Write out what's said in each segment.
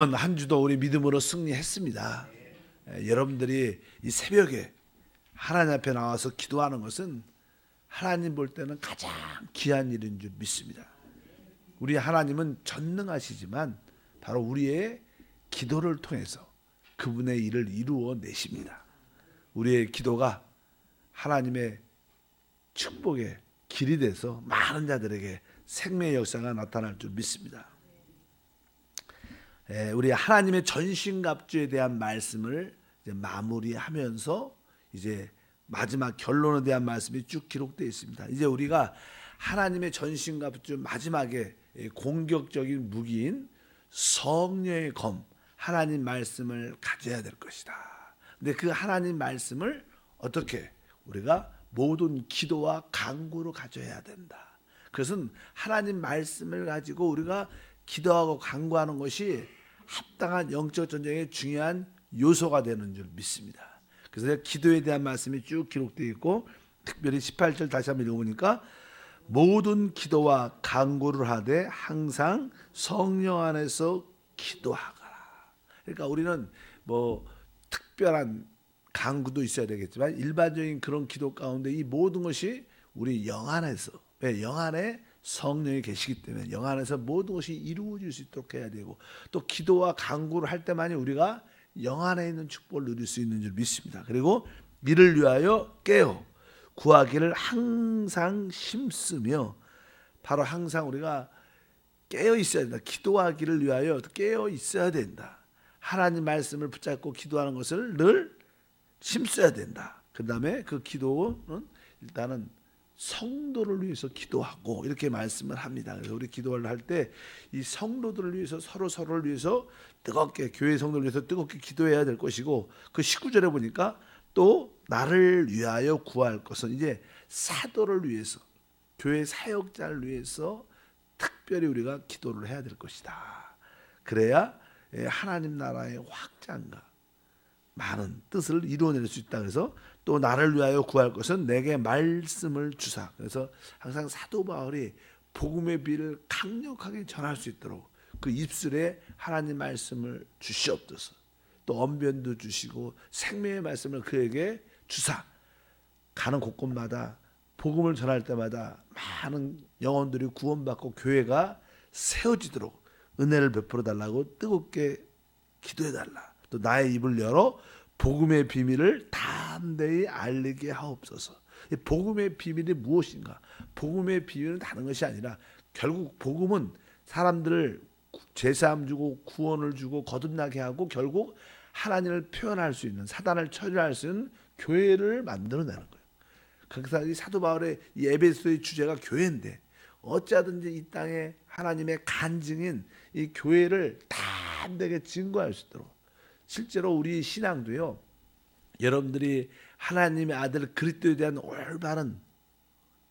한 주도 우리 믿음으로 승리했습니다. 여러분들이 이 새벽에 하나님 앞에 나와서 기도하는 것은 하나님 볼 때는 가장 귀한 일인 줄 믿습니다. 우리 하나님은 전능하시지만 바로 우리의 기도를 통해서 그분의 일을 이루어 내십니다. 우리의 기도가 하나님의 축복의 길이 돼서 많은 자들에게 생명의 역사가 나타날 줄 믿습니다. 우리 하나님의 전신갑주에 대한 말씀을 이제 마무리하면서 이제 마지막 결론에 대한 말씀이 쭉 기록되어 있습니다. 이제 우리가 하나님의 전신갑주 마지막에 공격적인 무기인 성령의 검, 하나님 말씀을 가져야 될 것이다. 근데 그 하나님 말씀을 어떻게 우리가 모든 기도와 간구로 가져야 된다. 그것은 하나님 말씀을 가지고 우리가 기도하고 간구하는 것이 합당한 영적 전쟁의 중요한 요소가 되는 줄 믿습니다. 그래서 기도에 대한 말씀이 쭉 기록되어 있고, 특별히 18절 다시 한번 읽어보니까 모든 기도와 간구를 하되 항상 성령 안에서 기도하거라. 그러니까 우리는 뭐 특별한 간구도 있어야 되겠지만 일반적인 그런 기도 가운데 이 모든 것이 우리 영 안에서, 왜? 영 안에 성령이 계시기 때문에 영 안에서 모든 것이 이루어질 수 있도록 해야 되고, 또 기도와 간구를 할 때만이 우리가 영 안에 있는 축복을 누릴 수 있는 줄 믿습니다. 그리고 이를 위하여 깨어 구하기를 항상 힘쓰며, 바로 항상 우리가 깨어 있어야 된다. 기도하기를 위하여 깨어 있어야 된다. 하나님 말씀을 붙잡고 기도하는 것을 늘 힘써야 된다. 그 다음에 그 기도는 일단은 성도를 위해서 기도하고 이렇게 말씀을 합니다. 그래서 우리 기도를 할 때 이 성도들을 위해서 서로를 위해서 뜨겁게, 교회 성도를 위해서 뜨겁게 기도해야 될 것이고, 그 19절에 보니까 또 나를 위하여 구할 것은 이제 사도를 위해서, 교회 사역자를 위해서 특별히 우리가 기도를 해야 될 것이다. 그래야 하나님 나라의 확장과 많은 뜻을 이루어낼 수 있다. 그래서 또 나를 위하여 구할 것은 내게 말씀을 주사. 그래서 항상 사도 바울이 복음의 비를 강력하게 전할 수 있도록 그 입술에 하나님 말씀을 주시옵소서. 또 언변도 주시고 생명의 말씀을 그에게 주사. 가는 곳곳마다 복음을 전할 때마다 많은 영혼들이 구원받고 교회가 세워지도록 은혜를 베풀어 달라고 뜨겁게 기도해 달라. 또 나의 입을 열어 복음의 비밀을 담대히 알리게 하옵소서. 이 복음의 비밀이 무엇인가? 복음의 비밀은 다른 것이 아니라 결국 복음은 사람들을 죄사함 주고 구원을 주고 거듭나게 하고 결국 하나님을 표현할 수 있는, 사단을 처리할 수 있는 교회를 만들어내는 거예요. 그래서 이 사도 바울의 이 에베소의 주제가 교회인데, 어찌하든지 이 땅에 하나님의 간증인 이 교회를 담대하게 증거할 수 있도록, 실제로 우리 신앙도요, 여러분들이 하나님의 아들 그리스도에 대한 올바른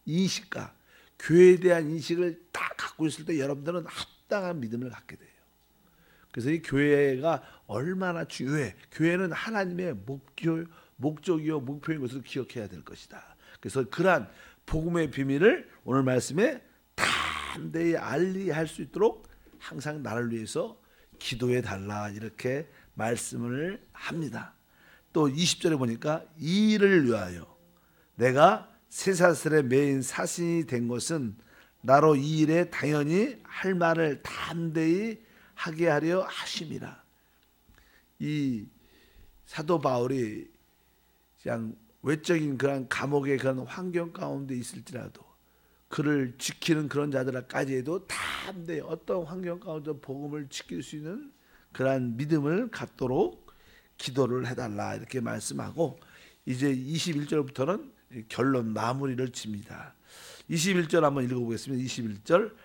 인식과 교회에 대한 인식을 딱 갖고 있을 때 여러분들은 합당한 믿음을 갖게 돼요. 그래서 이 교회가 얼마나 중요해. 교회는 하나님의 목적이요 목표인 것을 기억해야 될 것이다. 그래서 그러한 복음의 비밀을 오늘 말씀에 담대히 알리할 수 있도록 항상 나를 위해서 기도해 달라, 이렇게 말씀을 합니다. 또 20절에 보니까 이 일을 위하여 내가 쇠사슬에 매인 사신이 된 것은 나로 이 일에 당연히 할 말을 담대히 하게 하려 하심이라. 이 사도 바울이 그냥 외적인 그런 감옥의 그런 환경 가운데 있을지라도 그를 지키는 그런 자들까지 해도 담대히 어떤 환경 가운데 복음을 지킬 수 있는 그러한 믿음을 갖도록 기도를 해달라, 이렇게 말씀하고, 이제 21절부터는 결론 마무리를 칩니다. 21절 한번 읽어보겠습니다. 21절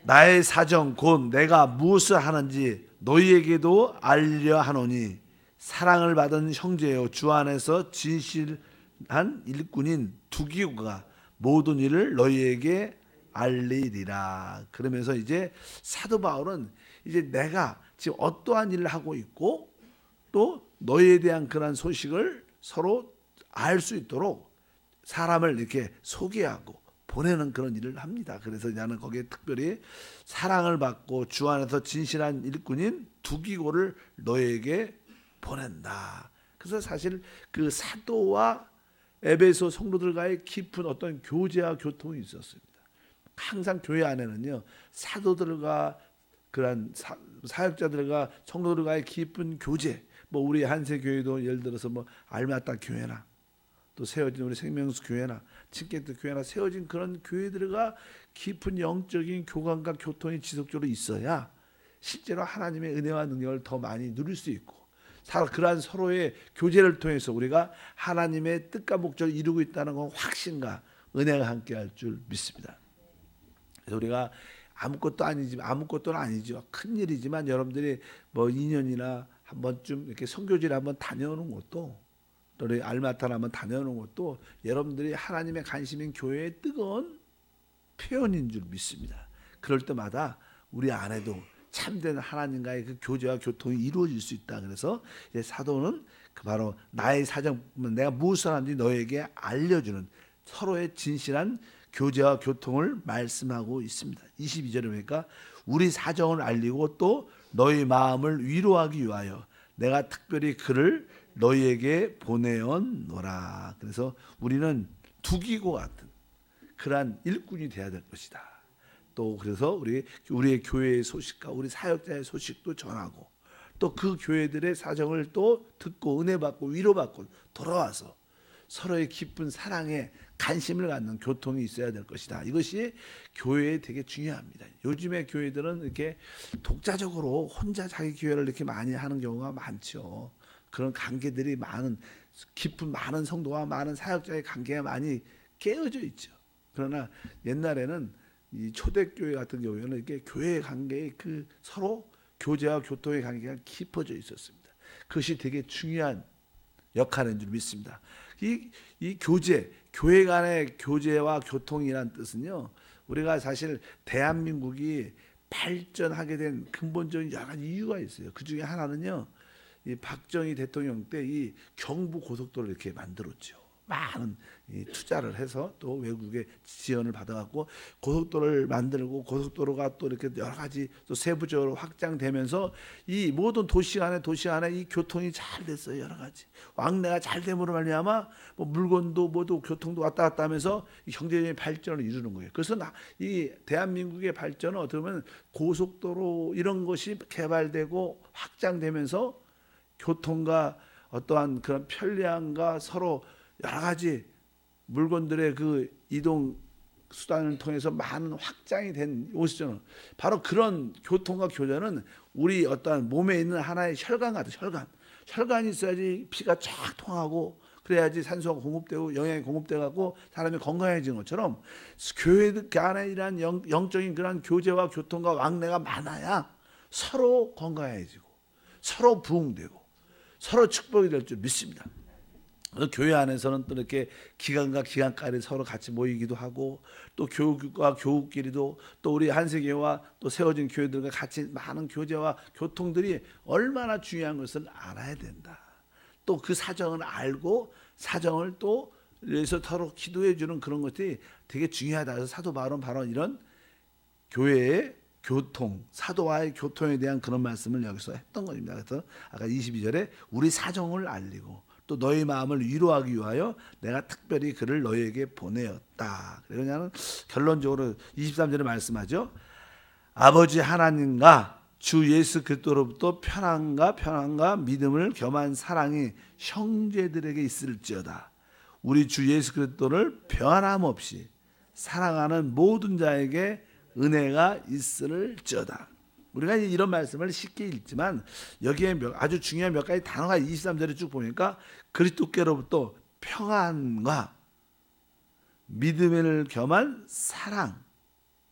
나의 사정 곧 내가 무엇을 하는지 너희에게도 알려 하노니 사랑을 받은 형제여 주 안에서 진실한 일꾼인 두기고가 모든 일을 너희에게 알리리라. 그러면서 이제 사도 바울은 이제 내가 지금 어떠한 일을 하고 있고 또 너희에 대한 그런 소식을 서로 알 수 있도록 사람을 이렇게 소개하고 보내는 그런 일을 합니다. 그래서 나는 거기에 특별히 사랑을 받고 주 안에서 진실한 일꾼인 두기고를 너에게 보낸다. 그래서 사실 그 사도와 에베소 성도들과의 깊은 어떤 교제와 교통이 있었습니다. 항상 교회 안에는요, 사도들과 그런 사역자들과 성도들과의 깊은 교제, 뭐 우리 한세 교회도 예를 들어서 뭐 알마따 교회나 또 세워진 우리 생명수 교회나 친께트 교회나 세워진 그런 교회들과 깊은 영적인 교감과 교통이 지속적으로 있어야 실제로 하나님의 은혜와 능력을 더 많이 누릴 수 있고, 그러한 서로의 교제를 통해서 우리가 하나님의 뜻과 목적을 이루고 있다는 건 확신과 은혜가 함께할 줄 믿습니다. 그래서 우리가 아무것도는 아니죠. 큰 일이지만 여러분들이 뭐 2년이나 한 번쯤 이렇게 선교지를 한번 다녀오는 것도, 또 우리 알마타를 한번 다녀오는 것도 여러분들이 하나님의 관심인 교회의 뜨거운 표현인 줄 믿습니다. 그럴 때마다 우리 안에도 참된 하나님과의 그 교제와 교통이 이루어질 수 있다. 그래서 사도는 바로 나의 사정, 내가 무엇을 하는지 너에게 알려주는 서로의 진실한 교제와 교통을 말씀하고 있습니다. 22절에 보니까 우리 사정을 알리고 또 너희 마음을 위로하기 위하여 내가 특별히 그를 너희에게 보내었노라. 그래서 우리는 두기고 같은 그러한 일꾼이 되어야 될 것이다. 또 그래서 우리의 교회의 소식과 우리 사역자의 소식도 전하고, 또 그 교회들의 사정을 또 듣고 은혜받고 위로받고 돌아와서 서로의 깊은 사랑에 관심을 갖는 교통이 있어야 될 것이다. 이것이 교회에 되게 중요합니다. 요즘의 교회들은 이렇게 독자적으로 혼자 자기 교회를 이렇게 많이 하는 경우가 많죠. 그런 관계들이 깊은 많은 성도와 많은 사역자의 관계가 많이 깨어져 있죠. 그러나 옛날에는 이 초대교회 같은 경우에는 이렇게 교회 관계의 그 서로 교제와 교통의 관계가 깊어져 있었습니다. 그것이 되게 중요한 역할인 줄 믿습니다. 이 교회 간의 교제와 교통이란 뜻은요, 우리가 사실 대한민국이 발전하게 된 근본적인 여러 가지 이유가 있어요. 그 중에 하나는요, 이 박정희 대통령 때 이 경부 고속도로를 이렇게 만들었죠. 많은 투자를 해서 또 외국의 지원을 받아갖고 고속도로를 만들고, 고속도로가 또 이렇게 여러 가지 또 세부적으로 확장되면서 이 모든 도시 안에 이 교통이 잘 됐어요. 여러 가지 왕래가 잘 됨으로 말미암아 뭐 물건도 모두 교통도 왔다 갔다 하면서 이 경제적인 발전을 이루는 거예요. 그래서 이 대한민국의 발전은 어떻게 보면 고속도로 이런 것이 개발되고 확장되면서 교통과 어떠한 그런 편리함과 서로 여러 가지 물건들의 그 이동 수단을 통해서 많은 확장이 된 것이죠. 바로 그런 교통과 교제는 우리 어떠한 몸에 있는 하나의 혈관 같은 혈관이 있어야지 피가 쫙 통하고, 그래야지 산소가 공급되고 영양이 공급돼 갖고 사람이 건강해지는 것처럼 교회 안에 이러한 영적인 그런 교제와 교통과 왕래가 많아야 서로 건강해지고 서로 부흥되고 서로 축복이 될 줄 믿습니다. 교회 안에서는 또 이렇게 기관과 기관까지 서로 같이 모이기도 하고, 또 교육과 교육끼리도 또 우리 한세교회와 또 세워진 교회들과 같이 많은 교제와 교통들이 얼마나 중요한 것을 알아야 된다. 또 그 사정을 알고 사정을 또 위해서 서로 기도해 주는 그런 것들이 되게 중요하다. 그래서 사도 바울은 바로 이런 교회의 교통, 사도와의 교통에 대한 그런 말씀을 여기서 했던 겁니다. 그래서 아까 22절에 우리 사정을 알리고 또 너희 마음을 위로하기 위하여 내가 특별히 그를 너희에게 보내었다. 그러냐면 결론적으로 23절에 말씀하죠. 아버지 하나님과 주 예수 그리스도로부터 평안과 믿음을 겸한 사랑이 형제들에게 있을지어다. 우리 주 예수 그리스도를 변함 없이 사랑하는 모든 자에게 은혜가 있을지어다. 우리가 이런 말씀을 쉽게 읽지만 여기에 아주 중요한 몇 가지 단어가 23절에 쭉 보니까 그리스도께로부터 평안과 믿음을 겸한 사랑,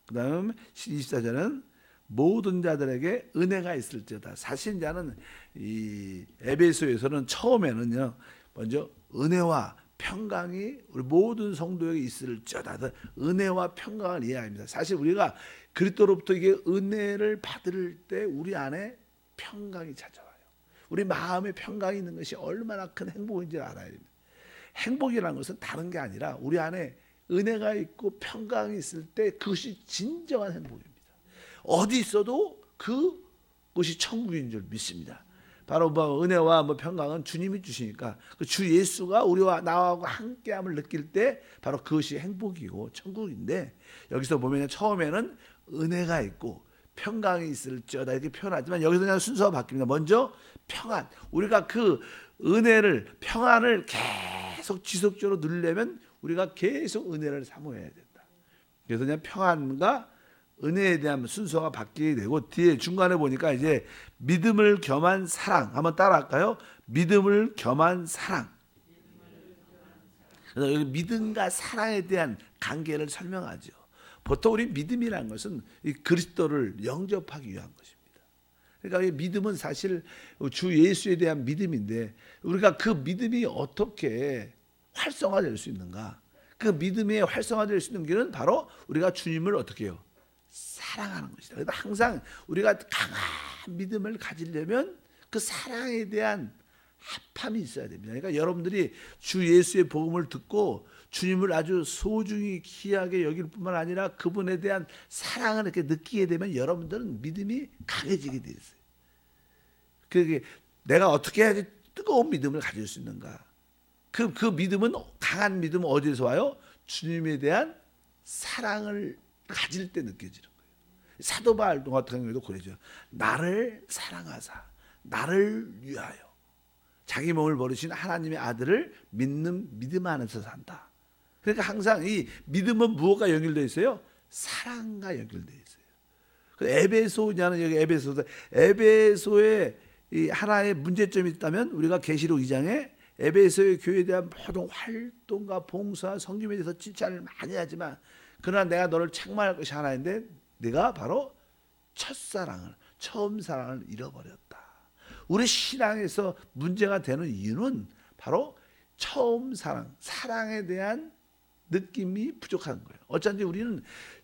그 다음 24절은 모든 자들에게 은혜가 있을지어다. 사실 자는 이 에베소에서는 처음에는요, 먼저 은혜와 평강이 우리 모든 성도에게 있을지어다. 은혜와 평강을 이해합니다. 사실 우리가 그리스도로부터 이게 은혜를 받을 때 우리 안에 평강이 찾아와요. 우리 마음에 평강이 있는 것이 얼마나 큰 행복인지 알아야 됩니다. 행복이라는 것은 다른 게 아니라 우리 안에 은혜가 있고 평강이 있을 때 그것이 진정한 행복입니다. 어디 있어도 그것이 천국인 줄 믿습니다. 바로 은혜와 평강은 주님이 주시니까 그 주 예수가 우리와 나하고 함께함을 느낄 때 바로 그것이 행복이고 천국인데, 여기서 보면 처음에는 은혜가 있고 평강이 있을지어다 이렇게 표현하지만 여기서 그냥 순서가 바뀝니다. 먼저 평안, 우리가 그 은혜를 평안을 계속 지속적으로 누리려면 우리가 계속 은혜를 사모해야 된다. 그래서 그냥 평안과 은혜에 대한 순서가 바뀌게 되고, 뒤에 중간에 보니까 이제 믿음을 겸한 사랑, 한번 따라할까요? 믿음을 겸한 사랑. 그래서 여기 믿음과 사랑에 대한 관계를 설명하죠. 보통 우리 믿음이라는 것은 이 그리스도를 영접하기 위한 것입니다. 그러니까 이 믿음은 사실 주 예수에 대한 믿음인데, 우리가 그 믿음이 어떻게 활성화될 수 있는가? 그 믿음이 활성화될 수 있는 길은 바로 우리가 주님을 어떻게 해요? 사랑하는 것이다. 그래서 항상 우리가 강한 믿음을 가지려면 그 사랑에 대한 합함이 있어야 됩니다. 그러니까 여러분들이 주 예수의 복음을 듣고 주님을 아주 소중히 귀하게 여길 뿐만 아니라 그분에 대한 사랑을 이렇게 느끼게 되면 여러분들은 믿음이 강해지게 돼 있어요. 그게 내가 어떻게 해야지 뜨거운 믿음을 가질 수 있는가? 그 믿음은, 강한 믿음은 어디에서 와요? 주님에 대한 사랑을 가질 때 느껴지는 거예요. 사도 바울 같은 경우에도 그러죠. 나를 사랑하사 나를 위하여 자기 몸을 버리신 하나님의 아들을 믿는 믿음 안에서 산다. 그러니까 항상 이 믿음은 무엇과 연결되어 있어요? 사랑과 연결되어 있어요. 에베소냐는, 여기 에베소에 이 하나의 문제점이 있다면, 우리가 계시록 2장에 에베소의 교회에 대한 모든 활동과 봉사, 섬김에 대해서 칭찬을 많이 하지만, 그러나 내가 너를 책망할 것이 하나인데 네가 바로 첫사랑을, 처음 사랑을 잃어버렸다. 우리 신앙에서 문제가 되는 이유는 바로 처음 사랑, 사랑에 대한 느낌이 부족한 거예요. 어쩐지 우리는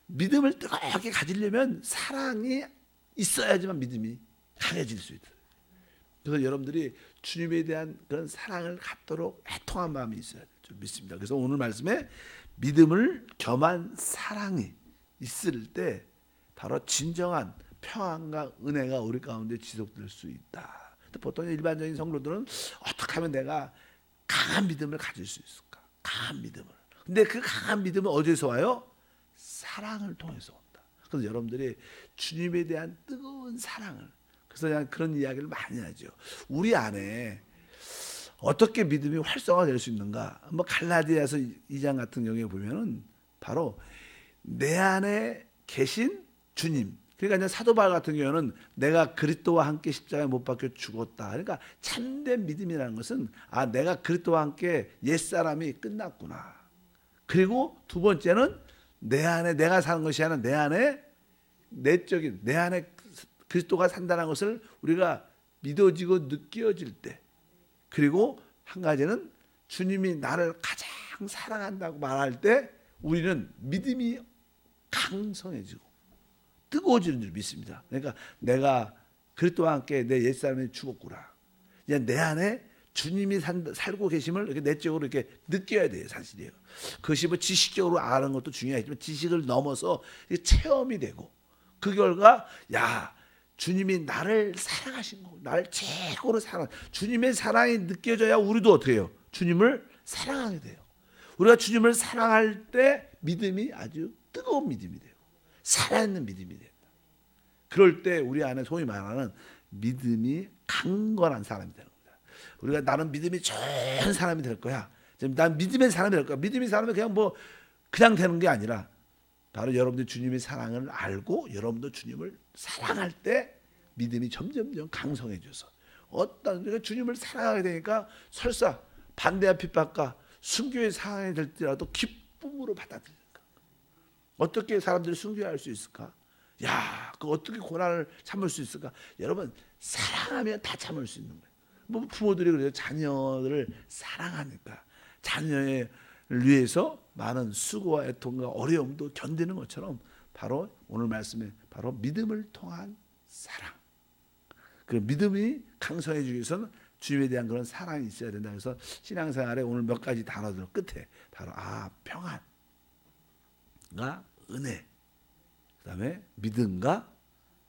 믿음을 뜨겁게 가지려면 사랑이 있어야지만 믿음이 강해질 수 있어요. 그래서 여러분들이 주님에 대한 그런 사랑을 갖도록 애통한 마음이 있어야 줄 믿습니다. 그래서 오늘 말씀에 믿음을 겸한 사랑이 있을 때 바로 진정한 평안과 은혜가 우리 가운데 지속될 수 있다. 보통 일반적인 성도들은 어떻게 하면 내가 강한 믿음을 가질 수 있을까? 강한 믿음을. 근데 그 강한 믿음은 어디서 와요? 사랑을 통해서 온다. 그래서 여러분들이 주님에 대한 뜨거운 사랑을, 그래서 그냥 그런 이야기를 많이 하죠. 우리 안에 어떻게 믿음이 활성화될 수 있는가? 뭐 갈라디아서 2장 같은 경우에 보면은 바로 내 안에 계신 주님. 그러니까 이제 사도 바울 같은 경우는 내가 그리스도와 함께 십자가에 못 박혀 죽었다. 그러니까 참된 믿음이라는 것은, 아, 내가 그리스도와 함께 옛사람이 끝났구나. 그리고 두 번째는 내 안에 내가 사는 것이 아니라 내 안에 내적인, 내 안에 그리스도가 산다는 것을 우리가 믿어지고 느껴질 때, 그리고 한 가지는 주님이 나를 가장 사랑한다고 말할 때 우리는 믿음이 강성해지고 뜨거워지는 줄 믿습니다. 그러니까 내가 그리스도와 함께 내 옛사람이 죽었구나. 그냥 내 안에 주님이 살고 계심을 이렇게 내적으로 이렇게 느껴야 돼요. 사실이에요. 그것이 뭐 지식적으로 아는 것도 중요하지만 지식을 넘어서 체험이 되고, 그 결과 야, 주님이 나를 사랑하신 거, 나를 최고로 사랑, 주님의 사랑이 느껴져야 우리도 어떻게 해요? 주님을 사랑하게 돼요. 우리가 주님을 사랑할 때 믿음이 아주 뜨거운 믿음이 돼요. 살아있는 믿음이 된다. 그럴 때 우리 안에 소위 말하는 믿음이 강건한 사람이 되는 겁니다. 우리가 나는 믿음이 좋은 사람이 될 거야. 난 믿음의 사람이 될 거야. 믿음의 사람이 그냥 되는 게 아니라, 바로 여러분들 주님의 사랑을 알고 여러분도 주님을 사랑할 때 믿음이 점점점 강성해져서 우리가 주님을 사랑하게 되니까 설사 반대와 핍박과 순교의 상황이 될지라도 기쁨으로 받아들이는 거야. 어떻게 사람들이 순교할 수 있을까? 야, 그 어떻게 고난을 참을 수 있을까? 여러분, 사랑하면 다 참을 수 있는 거예요. 뭐 부모들이 그래요. 자녀를 사랑하니까 자녀를 위해서 많은 수고와 애통과 어려움도 견디는 것처럼, 바로 오늘 말씀에 바로 믿음을 통한 사랑, 그 믿음이 강성해지기 위해서는 주님에 대한 그런 사랑이 있어야 된다. 그래서 신앙생활에 오늘 몇 가지 단어들 끝에 바로 평안, 은혜, 그다음에 믿음과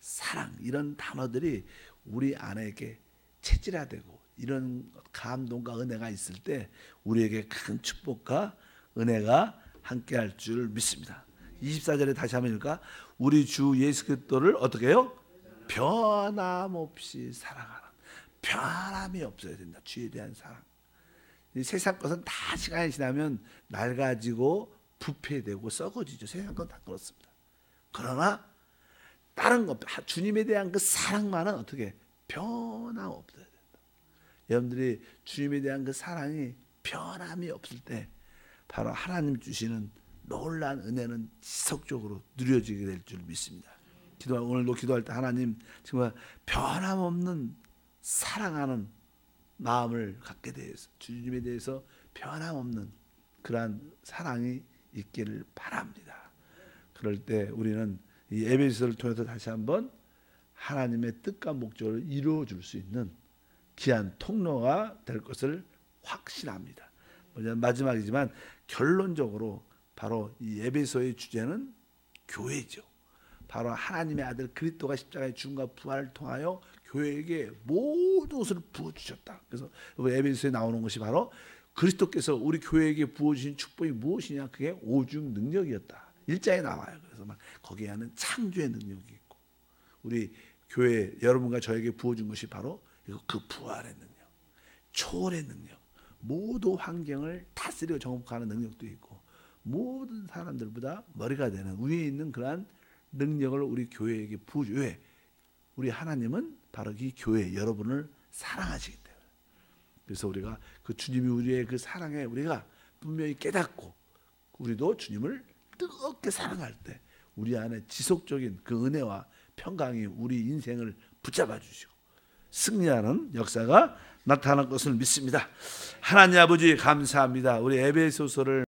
사랑, 이런 단어들이 우리 안에게 체질화되고 이런 감동과 은혜가 있을 때 우리에게 큰 축복과 은혜가 함께할 줄 믿습니다. 24절에 다시 한번 읽을까? 우리 주 예수 그리스도를 어떻게 해요? 변함없이 사랑하는, 변함이 없어야 된다. 주에 대한 사랑. 이 세상 것은 다 시간이 지나면 낡아지고 부패되고 썩어지죠. 세상 건 다 그렇습니다. 그러나 다른 것, 주님에 대한 그 사랑만은 어떻게 변함없어야 된다. 여러분들이 주님에 대한 그 사랑이 변함이 없을 때 바로 하나님 주시는 놀라운 은혜는 지속적으로 누려지게 될 줄 믿습니다. 오늘도 기도할 때 하나님 정말 변함없는 사랑하는 마음을 갖게 되어서 주님에 대해서 변함없는 그러한 사랑이 있기를 바랍니다. 그럴 때 우리는 이 에베소서를 통해서 다시 한번 하나님의 뜻과 목적을 이루어 줄 수 있는 귀한 통로가 될 것을 확신합니다. 마지막이지만 결론적으로 바로 이 에베소의 주제는 교회죠. 바로 하나님의 아들 그리스도가 십자가의 죽음과 부활을 통하여 교회에게 모든 것을 부어주셨다. 그래서 에베소에 나오는 것이 바로 그리스도께서 우리 교회에게 부어주신 축복이 무엇이냐? 그게 오죽 능력이었다. 1장에 나와요. 그래서 막 거기에는 창조의 능력이 있고 우리 교회 여러분과 저에게 부어준 것이 바로 그 부활의 능력, 초월의 능력, 모든 환경을 다스리고 정복하는 능력도 있고 모든 사람들보다 머리가 되는 위에 있는 그러한 능력을 우리 교회에게 부어줘. 왜? 우리 하나님은 바로 이 교회 여러분을 사랑하시기 때문에. 그래서 우리가 그 주님이 우리의 그 사랑에 우리가 분명히 깨닫고 우리도 주님을 뜨겁게 사랑할 때 우리 안에 지속적인 그 은혜와 평강이 우리 인생을 붙잡아 주시고 승리하는 역사가 나타날 것을 믿습니다. 하나님 아버지 감사합니다. 우리 에베소서를